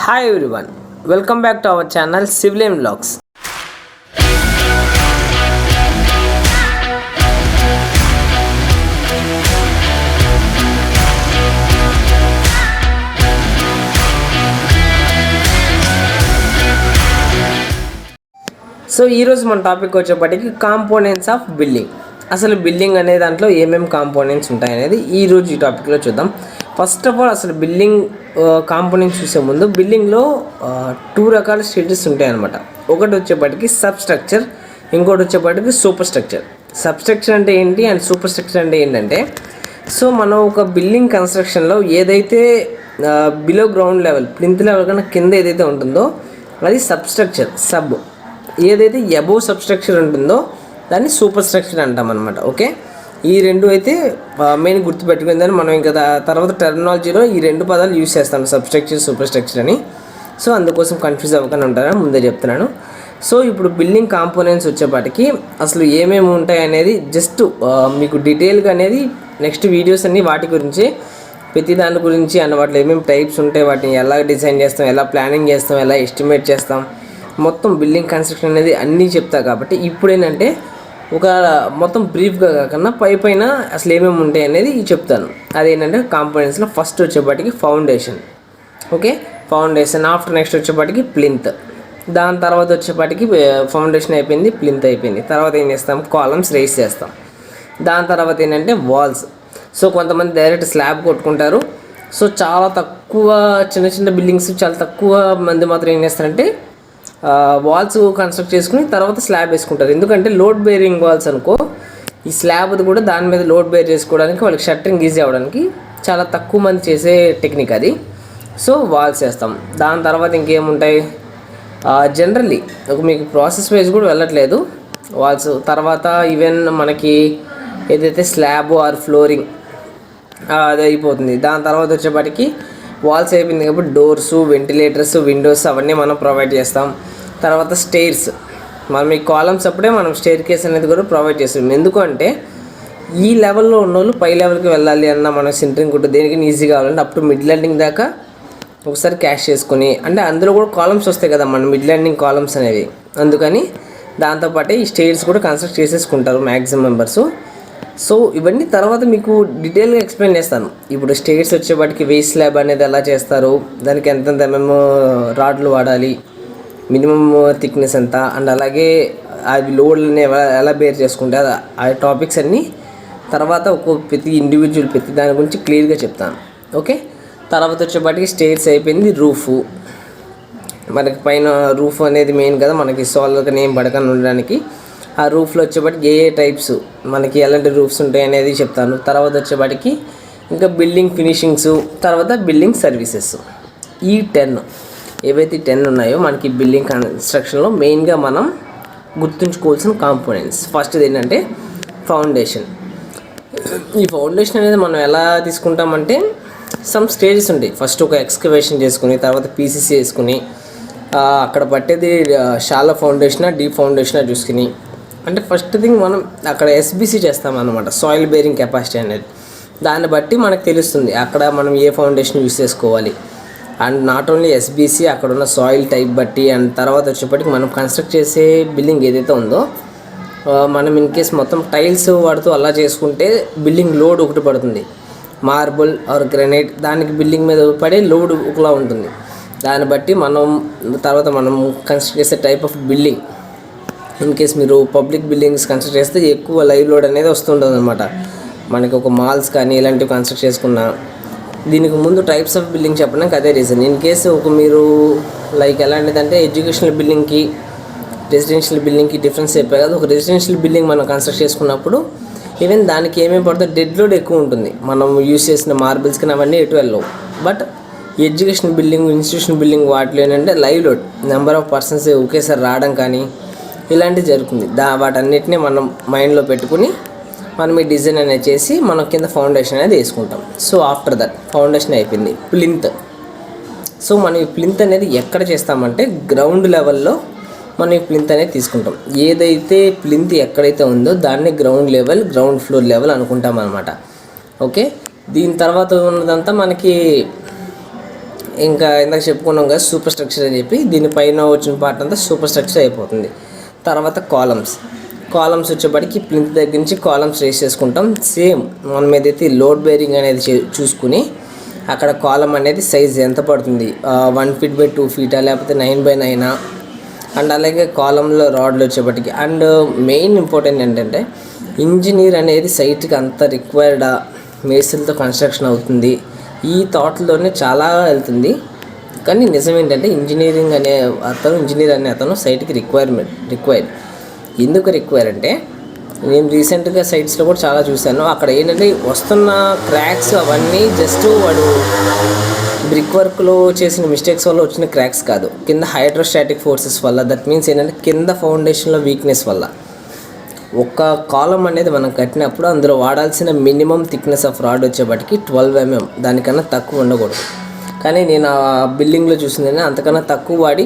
Hi everyone, welcome back to our channel Civilian Vlogs. So ఈరోజు మన topic వచ్చేప్పటికి components of building. అసలు building అనే దాంట్లో ఏమేమి కాంపోనెంట్స్ ఉంటాయనేది ఈరోజు ఈ టాపిక్లో చూద్దాం. ఫస్ట్ ఆఫ్ ఆల్ అసలు బిల్డింగ్ కాంపోనెంట్స్ చూసే ముందు బిల్డింగ్లో టూ రకాల స్టేజెస్ ఉంటాయన్నమాట. ఒకటి వచ్చేప్పటికి సబ్ స్ట్రక్చర్, ఇంకోటి వచ్చేప్పటికి సూపర్ స్ట్రక్చర్. సబ్ స్ట్రక్చర్ అంటే ఏంటి అండ్ సూపర్ స్ట్రక్చర్ అంటే ఏంటంటే, సో మనం ఒక బిల్డింగ్ కన్స్ట్రక్షన్లో ఏదైతే below ground level plinth level కన్నా కింద ఏదైతే ఉంటుందో అది సబ్ స్ట్రక్చర్. ఏదైతే అబోవ్ సబ్ స్ట్రక్చర్ ఉంటుందో దాన్ని సూపర్ స్ట్రక్చర్ అంటాం అనమాట. ఓకే, ఈ రెండు అయితే మెయిన్ గుర్తుపెట్టుకుందని మనం ఇంకా తర్వాత టెర్మినాలజీలో ఈ రెండు పదాలు యూజ్ చేస్తాం, సబ్ స్ట్రక్చర్ సూపర్ స్ట్రక్చర్ అని. సో అందుకోసం కన్ఫ్యూజ్ అవ్వకుండా ఉంటారని ముందే చెప్తున్నాను. సో ఇప్పుడు బిల్డింగ్ కాంపోనెంట్స్ వచ్చేపాటికి అసలు ఏమేమి ఉంటాయి అనేది జస్ట్ మీకు డీటెయిల్గా అనేది నెక్స్ట్ వీడియోస్ అన్నీ వాటి గురించి, ప్రతి దాని గురించి అండ్ వాటిలో ఏమేమి టైప్స్ ఉంటాయి, వాటిని ఎలా డిజైన్ చేస్తాం, ఎలా ప్లానింగ్ చేస్తాం, ఎలా ఎస్టిమేట్ చేస్తాం, మొత్తం బిల్డింగ్ కన్స్ట్రక్షన్ అనేది అన్నీ చెప్తా. కాబట్టి ఇప్పుడు ఏంటంటే ఒక మొత్తం బ్రీఫ్గా కాకుండా పైన అసలు ఏమేమి ఉంటాయి అనేది చెప్తాను. అదేంటంటే కాంపోనెంట్స్లో ఫస్ట్ వచ్చేపాటికి foundation. Okay, foundation after next వచ్చేపాటికి ప్లింత్. దాని తర్వాత వచ్చేపాటికి ఫౌండేషన్ అయిపోయింది, ప్లింత్ అయిపోయింది. తర్వాత ఏం చేస్తాం, కాలమ్స్ రేస్ చేస్తాం. దాని తర్వాత ఏంటంటే వాల్స్. సో కొంతమంది డైరెక్ట్ స్లాబ్ కొట్టుకుంటారు. సో చాలా తక్కువ చిన్న చిన్న బిల్డింగ్స్ చాలా తక్కువ మంది మాత్రం ఏం చేస్తారంటే వాల్స్ కన్స్ట్రక్ట్ చేసుకుని తర్వాత స్లాబ్ వేసుకుంటారు. ఎందుకంటే లోడ్ బేరింగ్ వాల్స్ అనుకో, ఈ స్లాబ్ది కూడా దాని మీద లోడ్ బేర్ చేసుకోవడానికి వాళ్ళకి షట్టరింగ్ ఈజీ అవ్వడానికి చాలా తక్కువ మంది చేసే టెక్నిక్ అది. సో వాల్స్ వేస్తాం. దాని తర్వాత ఇంకేముంటాయి, జనరల్లీ మీకు ప్రాసెస్ వైజ్ కూడా వెళ్ళట్లేదు వాల్స్. తర్వాత ఈవెన్ మనకి ఏదైతే స్లాబ్ ఆర్ ఫ్లోరింగ్ అది అయిపోతుంది. దాని తర్వాత వచ్చేప్పటికి వాల్స్ అయిపోయింది కాబట్టి డోర్స్, వెంటిలేటర్స్, విండోస్ అవన్నీ మనం ప్రొవైడ్ చేస్తాం. తర్వాత స్టైర్స్, మనం ఈ కాలమ్స్ అప్పుడే మనం స్టైర్ కేస్ అనేది కూడా ప్రొవైడ్ చేస్తాం. ఎందుకంటే ఈ లెవెల్లో ఉన్న వాళ్ళు పై లెవెల్కి వెళ్ళాలి అన్న మనం సెంటరింగ్ కూడా దేనికి ఈజీ కావాలంటే అప్ టు మిడ్ ల్యాండింగ్ దాకా ఒకసారి క్యాష్ చేసుకుని, అంటే అందులో కూడా కాలమ్స్ వస్తాయి కదా మన మిడ్ ల్యాండింగ్ కాలమ్స్ అనేవి. అందుకని దాంతోపాటే ఈ స్టైర్స్ కూడా కన్స్ట్రక్ట్ చేసేసుకుంటారు మ్యాక్సిమం మెంబర్స్. సో ఇవన్నీ తర్వాత మీకు డీటెయిల్గా ఎక్స్ప్లెయిన్ చేస్తాను. ఇప్పుడు స్టేర్స్ వచ్చేపాటికి వేస్ట్ స్లాబ్ అనేది ఎలా చేస్తారు, దానికి ఎంతెంత ఎంఎం రాడ్లు వాడాలి, మినిమం థిక్నెస్ ఎంత, అండ్ అలాగే అవి లోడ్లని ఎలా బేర్ చేసుకుంటే ఆ టాపిక్స్ అన్నీ తర్వాత ప్రతి ఇండివిజువల్ ప్రతి దాని గురించి క్లియర్గా చెప్తాను. ఓకే, తర్వాత వచ్చేపాటికి స్టేర్స్ అయిపోయింది. రూఫు, మనకి పైన రూఫ్ అనేది మెయిన్ కదా మనకి సోలర్గా ఏం పడకుండా ఉండడానికి. ఆ రూఫ్లో వచ్చేపాటికి ఏ టైప్స్ మనకి ఎలాంటి రూఫ్స్ ఉంటాయి అనేది చెప్తాను. తర్వాత వచ్చేపాటికి ఇంకా బిల్డింగ్ ఫినిషింగ్స్, తర్వాత బిల్డింగ్ సర్వీసెస్. ఈ 10 ఏవైతే 10 ఉన్నాయో మనకి బిల్డింగ్ కన్స్ట్రక్షన్లో మెయిన్గా మనం గుర్తుంచుకోవాల్సిన కాంపోనెంట్స్. ఫస్ట్ ఏంటంటే ఫౌండేషన్. ఈ ఫౌండేషన్ అనేది మనం ఎలా తీసుకుంటామంటే సమ్ స్టేజెస్ ఉంటాయి. ఫస్ట్ ఒక ఎక్స్కవేషన్ చేసుకుని తర్వాత పీసీసీ వేసుకుని అక్కడ పట్టేది షాలో ఫౌండేషనా డీప్ ఫౌండేషనా చూసుకుని, అంటే ఫస్ట్ థింగ్ మనం అక్కడ ఎస్బీసీ చేస్తామన్నమాట, సాయిల్ బేరింగ్ కెపాసిటీ అనేది. దాన్ని బట్టి మనకు తెలుస్తుంది అక్కడ మనం ఏ ఫౌండేషన్ యూస్ చేసుకోవాలి. అండ్ నాట్ ఓన్లీ ఎస్బీసీ, అక్కడ ఉన్న సాయిల్ టైప్ బట్టి. అండ్ తర్వాత వచ్చేప్పటికి మనం కన్స్ట్రక్ట్ చేసే బిల్డింగ్ ఏదైతే ఉందో మనం ఇన్ కేస్ మొత్తం టైల్స్ వాడుతూ అలా చేసుకుంటే బిల్డింగ్ లోడ్ ఒకటి పడుతుంది. మార్బుల్ ఆర్ గ్రానైట్ దానికి బిల్డింగ్ మీద పడే లోడ్ ఒకలా ఉంటుంది. దాన్ని బట్టి మనం తర్వాత మనం కన్స్ట్రక్ట్ చేసే type of building, in case మీరు పబ్లిక్ బిల్డింగ్స్ కన్స్ట్రక్ట్ చేస్తే ఎక్కువ లైవ్ లోడ్ అనేది వస్తుంటుంది అనమాట. మనకి ఒక మాల్స్ కానీ ఇలాంటివి కన్స్ట్రక్ట్ చేసుకున్నా దీనికి ముందు టైప్స్ ఆఫ్ బిల్డింగ్ చెప్పడానికి అదే రీజన్. ఇన్ కేసు ఒక మీరు లైక్ ఎలాంటిదంటే ఎడ్యుకేషనల్ బిల్డింగ్కి రెసిడెన్షియల్ బిల్డింగ్కి డిఫరెన్స్ చెప్పే కదా. ఒక రెసిడెన్షియల్ బిల్డింగ్ మనం కన్స్ట్రక్ట్ చేసుకున్నప్పుడు ఈవెన్ దానికి ఏమేమి పడుతుందో డెడ్ లోడ్ ఎక్కువ ఉంటుంది. మనం యూస్ చేసిన మార్బుల్స్ కానీ అవన్నీ ఎటు వెళ్ళవు. But education building, institution building వాటిలో ఏంటంటే live load number of persons ఒకేసారి రావడం కానీ ఇలాంటివి జరుగుతుంది. వాటన్నిటిని మనం మైండ్లో పెట్టుకుని మనం ఈ డిజైన్ అనేది చేసి మనం కింద ఫౌండేషన్ అనేది వేసుకుంటాం. సో ఆఫ్టర్ దట్ ఫౌండేషన్ అయిపోయింది. ప్లింత్. సో మనం ఈ ప్లింత్ అనేది ఎక్కడ చేస్తామంటే గ్రౌండ్ లెవెల్లో మనం ఈ ప్లింత్ అనేది తీసుకుంటాం. ఏదైతే ప్లింత్ ఎక్కడైతే ఉందో దాన్ని ground level, ground floor level అనుకుంటాం అనమాట. ఓకే, దీని తర్వాత ఉన్నదంతా మనకి ఇంకా ఇందాక చెప్పుకున్నాం కదా సూపర్ స్ట్రక్చర్ అని చెప్పి, దీనిపైన వచ్చిన పార్ట్ అంతా సూపర్ స్ట్రక్చర్ అయిపోతుంది. తర్వాత కాలమ్స్ వచ్చేప్పటికి ప్లింత్ దగ్గర నుంచి కాలమ్స్ రేస్ చేసుకుంటాం. సేమ్ మనం ఏదైతే లోడ్ బేరింగ్ అనేది చూసుకుని అక్కడ కాలం అనేది సైజ్ ఎంత పడుతుంది, 1 feet by 2 feet లేకపోతే 9 by 9 అండ్ అలాగే కాలంలో రాడ్లు వచ్చేప్పటికి. అండ్ మెయిన్ ఇంపార్టెంట్ ఏంటంటే ఇంజనీర్ అనేది సైట్కి అంత రిక్వైర్డా, మేస్త్రిలతో కన్స్ట్రక్షన్ అవుతుంది, ఈ థాట్లోనే చాలా వెళ్తుంది. కానీ నిజం ఏంటంటే ఇంజనీర్ అనే అతను సైట్కి రిక్వైర్డ్. ఎందుకు రిక్వైర్ అంటే నేను రీసెంట్గా సైట్స్లో కూడా చాలా చూశాను. అక్కడ ఏంటంటే వస్తున్న క్రాక్స్ అవన్నీ జస్ట్ వాడు బ్రిక్ వర్క్లో చేసిన మిస్టేక్స్ వల్ల వచ్చిన క్రాక్స్ కాదు, కింద హైడ్రోస్టాటిక్ ఫోర్సెస్ వల్ల. దట్ మీన్స్ ఏంటంటే కింద ఫౌండేషన్లో వీక్నెస్ వల్ల. ఒక కాలం అనేది మనం కట్టినప్పుడు అందులో వాడాల్సిన మినిమం థిక్నెస్ ఆఫ్ రాడ్ వచ్చేప్పటికి 12 mm, దానికన్నా తక్కువ ఉండకూడదు. కానీ నేను ఆ బిల్డింగ్లో చూసిందని అంతకన్నా తక్కువ వాడి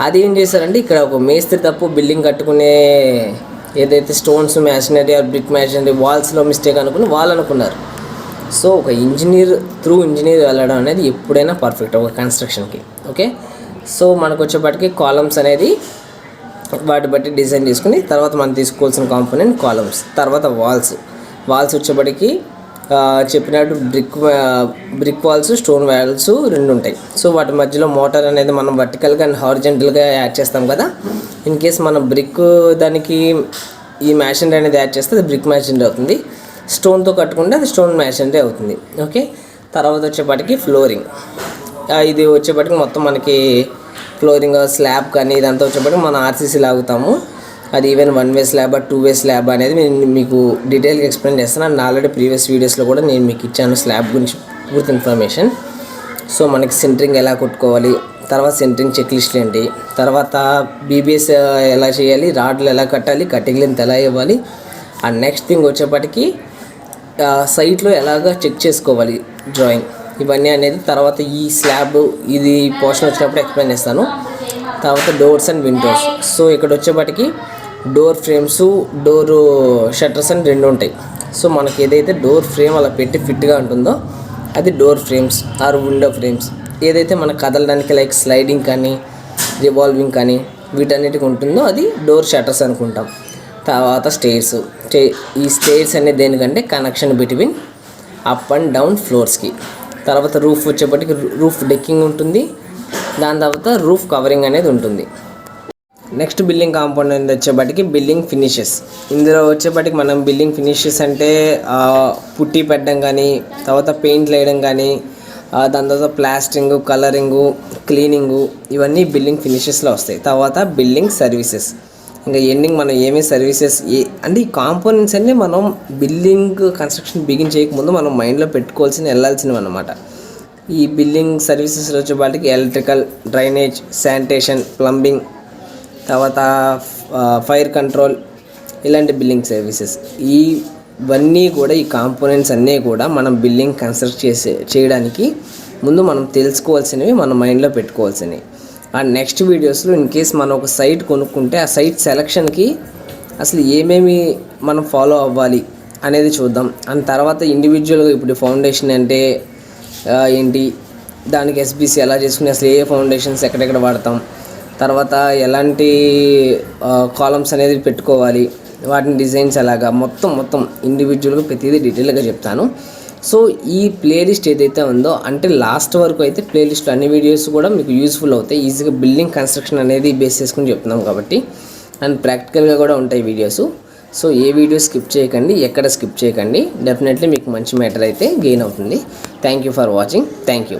అది ఏం చేశారంటే ఇక్కడ ఒక మేస్త్రి తప్పు బిల్డింగ్ కట్టుకునే ఏదైతే stones masonry or brick masonry వాల్స్లో మిస్టేక్ అనుకుని వాళ్ళు అనుకున్నారు. సో ఒక ఇంజనీర్ వెళ్ళడం అనేది ఎప్పుడైనా పర్ఫెక్ట్ ఒక కన్స్ట్రక్షన్కి. ఓకే, సో మనకు వచ్చేప్పటికి కాలమ్స్ అనేది వాటి బట్టి డిజైన్ చేసుకుని తర్వాత మనం తీసుకోవాల్సిన కాంపోనెంట్ కాలమ్స్. తర్వాత వాల్స్ వచ్చేప్పటికి చెప్పినట్టు బ్రిక్ వాల్స్, స్టోన్ వాల్స్ 2 ఉంటాయి. సో వాటి మధ్యలో మోటార్ అనేది మనం వర్టికల్గా అండ్ హారిజెంటల్గా యాడ్ చేస్తాం కదా. ఇన్ కేస్ మనం బ్రిక్ దానికి ఈ మ్యాషనరీ అనేది యాడ్ చేస్తే అది బ్రిక్ మ్యాషనరీ అవుతుంది. స్టోన్తో కట్టుకుంటే అది స్టోన్ మ్యాషనరీ అవుతుంది. ఓకే, తర్వాత వచ్చేప్పటికి ఫ్లోరింగ్. ఇది వచ్చేప్పటికి మొత్తం మనకి ఫ్లోరింగ్ స్లాబ్ కానీ ఇదంతా వచ్చేప్పటికి మనం ఆర్సీసీ లాగుతాము. అది even 1 way slab 2 way slab అనేది నేను మీకు డీటెయిల్గా ఎక్స్ప్లెయిన్ చేస్తాను. అండ్ ఆల్రెడీ ప్రీవియస్ వీడియోస్లో కూడా నేను మీకు ఇచ్చాను స్లాబ్ గురించి పూర్తి ఇన్ఫర్మేషన్. సో మనకి సెంటరింగ్ ఎలా కొట్టుకోవాలి, తర్వాత సెంటరింగ్ చెక్ లిస్ట్లు ఏంటి, తర్వాత బీబీఎస్ ఎలా చేయాలి, రాడ్లు ఎలా కట్టాలి, కటింగ్ లెంత్ ఎలా ఇవ్వాలి, అండ్ నెక్స్ట్ థింగ్ వచ్చేప్పటికి సైట్లో ఎలాగ చెక్ చేసుకోవాలి డ్రాయింగ్, ఇవన్నీ అనేది తర్వాత ఈ స్లాబ్ ఇది పోర్షన్ వచ్చినప్పుడు ఎక్స్ప్లెయిన్ చేస్తాను. తర్వాత డోర్స్ అండ్ విండోస్. సో ఇక్కడ వచ్చేప్పటికి డోర్ ఫ్రేమ్స్, డోర్ షట్టర్స్ అని 2 ఉంటాయి. సో మనకి ఏదైతే డోర్ ఫ్రేమ్ అలా పెట్టి ఫిట్గా ఉంటుందో అది door frames or window frames. ఏదైతే మనకు కదలడానికి లైక్ స్లైడింగ్ కానీ రివాల్వింగ్ కానీ వీటన్నిటికి ఉంటుందో అది డోర్ షట్టర్స్ అనుకుంటాం. తర్వాత ఈ స్టేర్స్ అనేది దేనికంటే connection between up and down ఫ్లోర్స్కి. తర్వాత రూఫ్ వచ్చేప్పటికి రూఫ్ డెక్కింగ్ ఉంటుంది, దాని తర్వాత రూఫ్ కవరింగ్ అనేది ఉంటుంది. నెక్స్ట్ బిల్డింగ్ కాంపోనెంట్ వచ్చేప్పటికి బిల్డింగ్ ఫినిషెస్. ఇందులో వచ్చేప్పటికి మనం బిల్డింగ్ ఫినిషెస్ అంటే పుట్టి పెట్టడం కానీ, తర్వాత పెయింట్లు వేయడం కానీ, దాని తర్వాత ప్లాస్టరింగ్, కలరింగు, క్లీనింగు, ఇవన్నీ బిల్డింగ్ ఫినిషెస్లో వస్తాయి. తర్వాత బిల్డింగ్ సర్వీసెస్. ఇంకా ఎండింగ్ మనం ఏమేమి సర్వీసెస్ అంటే ఈ కాంపోనెంట్స్ అన్నీ మనం బిల్డింగ్ కన్స్ట్రక్షన్ బిగిన్ చేయకముందు మనం మైండ్లో వెళ్ళాల్సినవి అన్నమాట. ఈ బిల్డింగ్ సర్వీసెస్లో వచ్చేపాటికి ఎలక్ట్రికల్, డ్రైనేజ్, శానిటేషన్, ప్లంబింగ్, తర్వాత ఫైర్ కంట్రోల్, ఇలాంటి బిల్డింగ్ సర్వీసెస్. ఇవన్నీ కూడా ఈ కాంపోనెంట్స్ అన్నీ కూడా మనం బిల్డింగ్ కన్స్ట్రక్ట్ చేయడానికి ముందు మనం తెలుసుకోవాల్సినవి, మన మైండ్లో పెట్టుకోవాల్సినవి. అండ్ నెక్స్ట్ వీడియోస్లో ఇన్ కేస్ మనం ఒక సైట్ కొనుక్కుంటే ఆ సైట్ సెలక్షన్కి అసలు ఏమేమి మనం ఫాలో అవ్వాలి అనేది చూద్దాం. అండ్ తర్వాత ఇండివిజువల్గా ఇప్పుడు ఫౌండేషన్ అంటే ఏంటి, దానికి ఎస్బీసీ ఎలా చేసుకుని అసలు ఏ ఫౌండేషన్స్ ఎక్కడెక్కడ వాడతాం, తర్వాత ఎలాంటి కాలమ్స్ అనేది పెట్టుకోవాలి, వాటిని డిజైన్స్ ఎలాగా మొత్తం ఇండివిజువల్గా ప్రతిదీ డీటెయిల్గా చెప్తాను. సో ఈ ప్లేలిస్ట్ ఏదైతే ఉందో అంటే లాస్ట్ వరకు అయితే ప్లేలిస్ట్ అన్ని వీడియోస్ కూడా మీకు యూస్ఫుల్ అవుతాయి. ఈజీగా బిల్డింగ్ కన్స్ట్రక్షన్ అనేది బేస్ చేసుకుని చెప్తున్నాం కాబట్టి, అండ్ ప్రాక్టికల్గా కూడా ఉంటాయి వీడియోస్. సో ఏ వీడియో స్కిప్ చేయకండి, ఎక్కడ స్కిప్ చేయకండి. డెఫినెట్లీ మీకు మంచి మ్యాటర్ అయితే గెయిన్ అవుతుంది. Thank you for watching. Thank you.